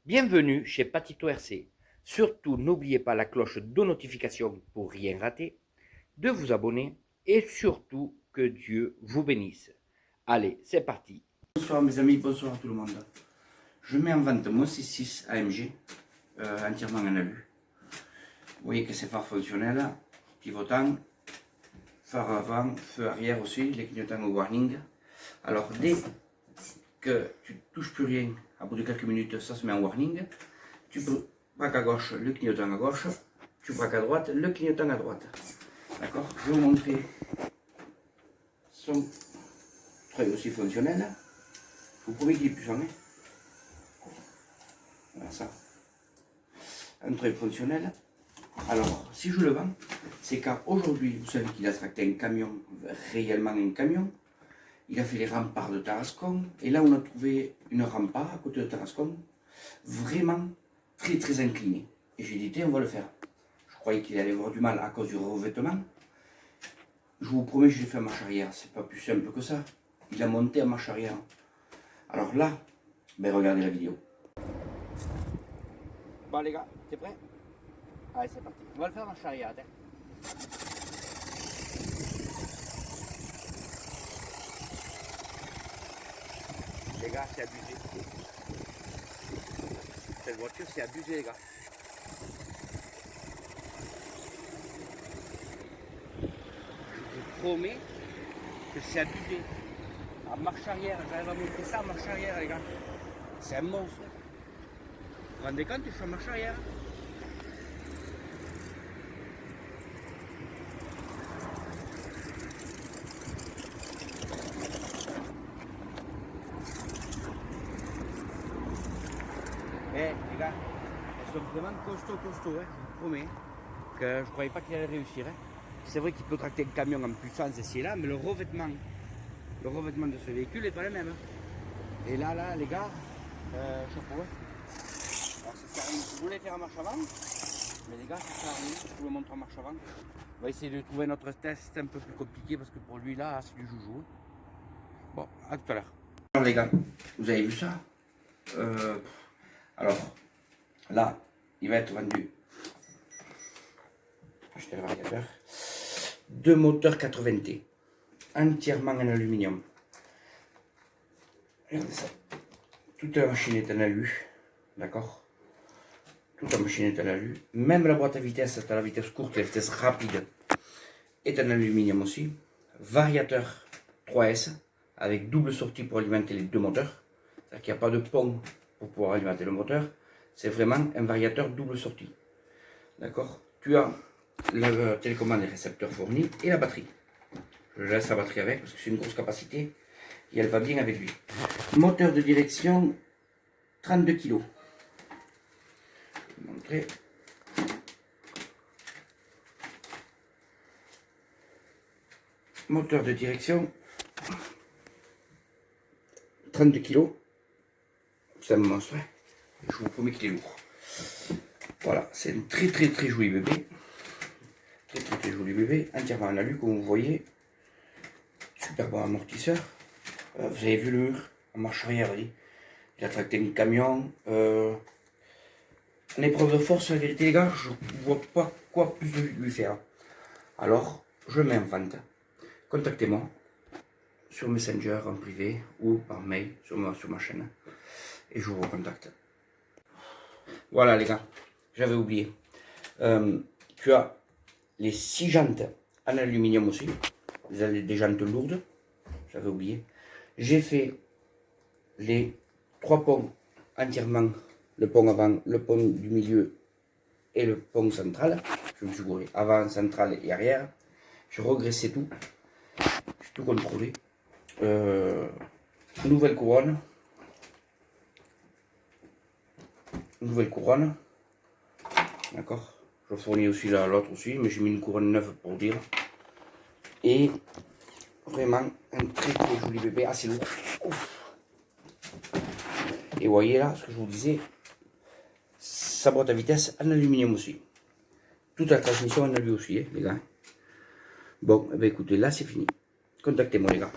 Bienvenue chez Patito RC. Surtout, n'oubliez pas la cloche de notification pour rien rater, de vous abonner et surtout que Dieu vous bénisse. Allez, c'est parti. Bonsoir mes amis, bonsoir à tout le monde. Je mets en vente mon 6.6 AMG, entièrement en alu. Vous voyez que c'est phare fonctionnel, pivotant, phare avant, feu arrière aussi, les clignotants au warning. Alors dès que tu ne touches plus rien, à bout de quelques minutes, ça se met en warning. Tu braques à gauche, le clignotant à gauche, tu braques à droite, le clignotant à droite. D'accord? Je vais vous montrer son treuil aussi fonctionnel. Je vous promets qu'il est puissant. Voilà ça. Un treuil fonctionnel. Alors, si je le vends, c'est car aujourd'hui, vous savez qu'il a tracté un camion, réellement un camion. Il a fait les remparts de Tarascon. Et là, on a trouvé une rempart à côté de Tarascon, vraiment très inclinée. Et j'ai dit, tiens, on va le faire. Je croyais qu'il allait avoir du mal à cause du revêtement. Je vous promets, je l'ai fait en marche arrière. C'est pas plus simple que ça. Il a monté en marche arrière. Alors là, ben regardez la vidéo. Bon les gars, t'es prêts? Allez, c'est parti. On va le faire en marche arrière. Les gars, c'est abusé. Cette voiture, c'est abusé, les gars. Je vous promets que c'est abusé. En marche arrière, j'arrive à monter ça en marche arrière, les gars. C'est un monstre. Vous vous rendez compte, je suis en marche arrière. Eh les gars, elles sont vraiment costauds, hein, je vous promets que je ne croyais pas qu'il allait réussir. Hein. C'est vrai qu'il peut tracter un camion en puissance ici et là, mais le revêtement de ce véhicule n'est pas le même. Hein. Et là, les gars, chapeau. Alors ça sert à rien. Je voulais faire en marche avant, mais les gars, ça sert à rien. Je vous le montre en marche avant. On va essayer de trouver notre test un peu plus compliqué parce que pour lui là, c'est du joujou. Bon, à tout à l'heure. Alors les gars, vous avez vu ça? Alors, là, il va être vendu. Acheter le variateur. Deux moteurs 80T, entièrement en aluminium. Regardez ça. Toute la machine est en alu, d'accord? Toute la machine est en alu. Même la boîte à vitesse, à la vitesse courte, la vitesse rapide, est en aluminium aussi. Variateur 3S, avec double sortie pour alimenter les deux moteurs. C'est-à-dire qu'il n'y a pas de pont pour pouvoir alimenter le moteur. C'est vraiment un variateur double sortie. D'accord? Tu as la télécommande et récepteur fourni et la batterie. Je laisse la batterie avec parce que c'est une grosse capacité et elle va bien avec lui. Moteur de direction 32 kg. Je vais vous montrer. Moteur de direction 32 kg. C'est un monstre. Je vous promets qu'il est lourd. Voilà, c'est un très joli bébé. Très joli bébé, entièrement en alu comme vous voyez. Super bon amortisseur. Vous avez vu le mur en marche arrière, il a tracté un camion. En épreuve de force, la vérité les gars, je ne vois pas quoi plus lui faire. Alors, je mets en vente. Contactez-moi sur Messenger en privé ou par mail sur ma chaîne. Et je vous recontacte. Voilà les gars, j'avais oublié. Tu as les 6 jantes en aluminium aussi. Vous avez des jantes lourdes. J'avais oublié. J'ai fait les 3 ponts entièrement. Le pont avant, le pont du milieu et le pont central. Je me suis gouré. Avant, central et arrière. J'ai regraissé tout. J'ai tout contrôlé. Nouvelle couronne. Nouvelle couronne. D'accord. Je fournis aussi l'autre aussi, mais j'ai mis une couronne neuve pour dire. Et vraiment un très joli bébé, assez lourd. Ouf. Et vous voyez là, ce que je vous disais, sa boîte à vitesse en aluminium aussi. Toute la transmission en alu aussi, les gars. Bon, eh bien, écoutez, là c'est fini. Contactez-moi les gars.